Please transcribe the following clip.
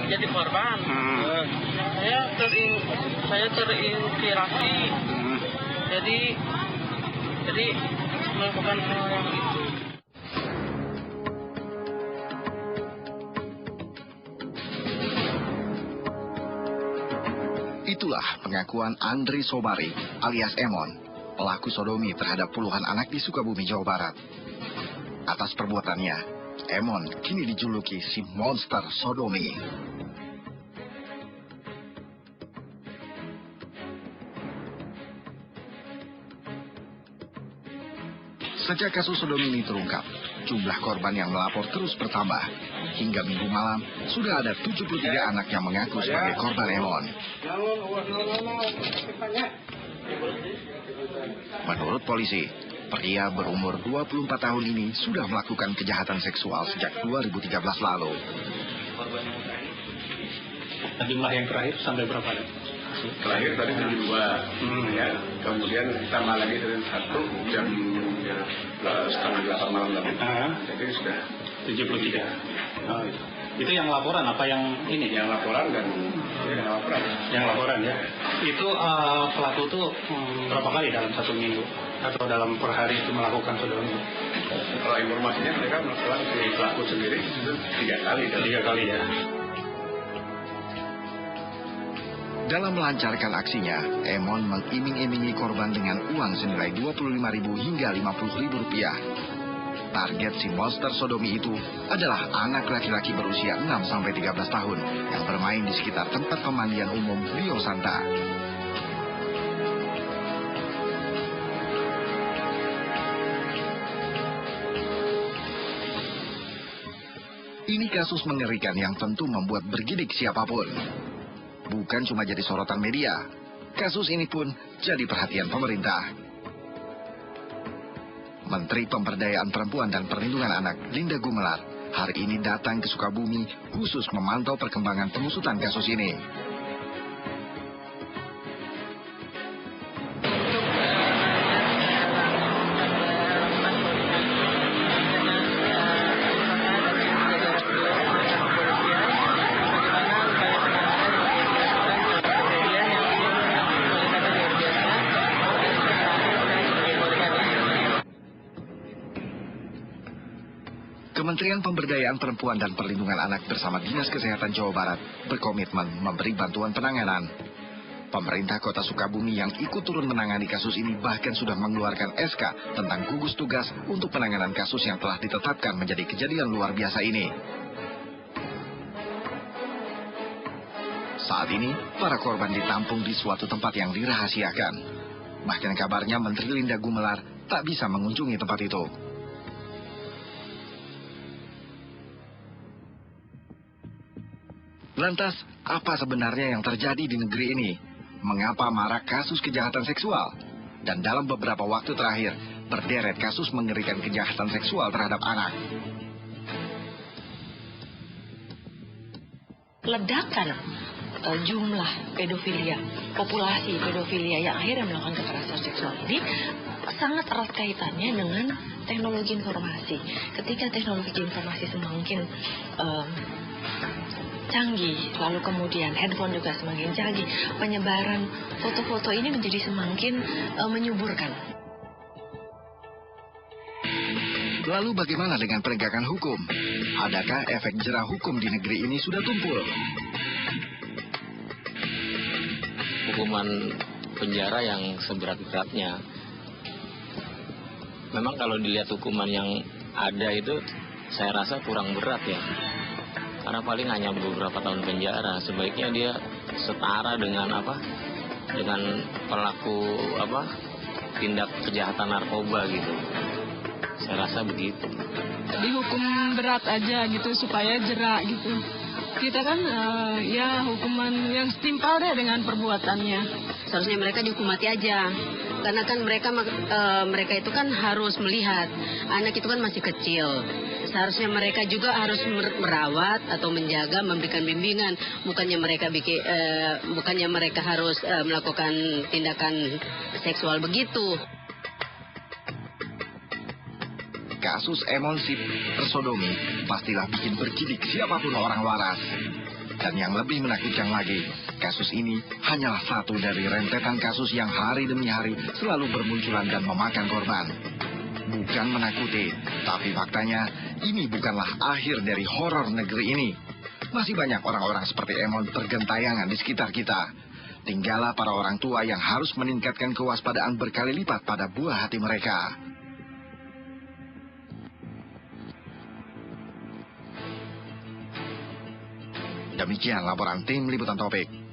jadi korban. Saya terinspirasi. Jadi melakukan hal yang itu. Itulah pengakuan Andri Sobari alias Emon, pelaku sodomi terhadap puluhan anak di Sukabumi, Jawa Barat. Atas perbuatannya, Emon kini dijuluki si monster sodomi. Sejak kasus sodomi ini terungkap, jumlah korban yang melapor terus bertambah. Hingga Minggu malam, sudah ada 73 anak yang mengaku sebagai korban Emon. Menurut polisi, pria berumur 24 tahun ini sudah melakukan kejahatan seksual sejak 2013 lalu. Jumlah yang terakhir sampai berapa? Terakhir tadi jam 2, ya. Kemudian tambah lagi dari 1 jam setengah 8 malam lagi. Jadi sudah 73. Oh, itu yang laporan apa yang ini? Yang laporan dan yang laporan ya. Itu pelaku tuh berapa kali dalam 1 minggu atau dalam per hari itu melakukan sodomi? Kalau informasinya mereka melakukan si pelaku sendiri itu 3 kali. 3 kali ya. Dalam melancarkan aksinya, Emon mengiming-imingi korban dengan uang senilai Rp25.000 hingga Rp50.000. Target si monster sodomi itu adalah anak laki-laki berusia 6-13 tahun yang bermain di sekitar tempat pemandian umum Rio Santa. Ini kasus mengerikan yang tentu membuat bergidik siapapun. Bukan cuma jadi sorotan media, kasus ini pun jadi perhatian pemerintah. Menteri Pemberdayaan Perempuan dan Perlindungan Anak Linda Gumelar hari ini datang ke Sukabumi khusus memantau perkembangan pengusutan kasus ini. Kementerian Pemberdayaan Perempuan dan Perlindungan Anak bersama Dinas Kesehatan Jawa Barat berkomitmen memberi bantuan penanganan. Pemerintah Kota Sukabumi yang ikut turun menangani kasus ini bahkan sudah mengeluarkan SK tentang gugus tugas untuk penanganan kasus yang telah ditetapkan menjadi kejadian luar biasa ini. Saat ini, para korban ditampung di suatu tempat yang dirahasiakan. Bahkan kabarnya Menteri Linda Gumelar tak bisa mengunjungi tempat itu. Lantas, apa sebenarnya yang terjadi di negeri ini? Mengapa marak kasus kejahatan seksual? Dan dalam beberapa waktu terakhir, berderet kasus mengerikan kejahatan seksual terhadap anak. Ledakan jumlah pedofilia, populasi pedofilia yang akhirnya melakukan kekerasan seksual ini sangat erat kaitannya dengan teknologi informasi. Ketika teknologi informasi semakin canggih, lalu kemudian handphone juga semakin canggih, penyebaran foto-foto ini menjadi semakin menyuburkan. Lalu bagaimana dengan penegakan hukum? Adakah efek jerah hukum di negeri ini sudah tumpul? Hukuman penjara yang seberat-beratnya. Memang kalau dilihat hukuman yang ada itu, saya rasa kurang berat ya. Karena paling hanya beberapa tahun penjara. Sebaiknya dia setara dengan dengan pelaku tindak kejahatan narkoba gitu. Saya rasa begitu. Dihukum berat aja gitu supaya jerak gitu. Kita kan ya hukuman yang setimpal deh dengan perbuatannya. Seharusnya mereka dihukum mati aja. Karena kan mereka itu kan harus melihat anak itu kan masih kecil. Seharusnya mereka juga harus merawat atau menjaga, memberikan bimbingan. Bukannya mereka harus melakukan tindakan seksual begitu. Kasus Emon si tersodomi pastilah bikin bergidik siapapun orang waras. Dan yang lebih menakutkan lagi, kasus ini hanyalah satu dari rentetan kasus yang hari demi hari selalu bermunculan dan memakan korban. Bukan menakuti, tapi faktanya ini bukanlah akhir dari horor negeri ini. Masih banyak orang-orang seperti Emon tergentayangan di sekitar kita. Tinggallah para orang tua yang harus meningkatkan kewaspadaan berkali lipat pada buah hati mereka. Demikian laporan tim Liputan Topik.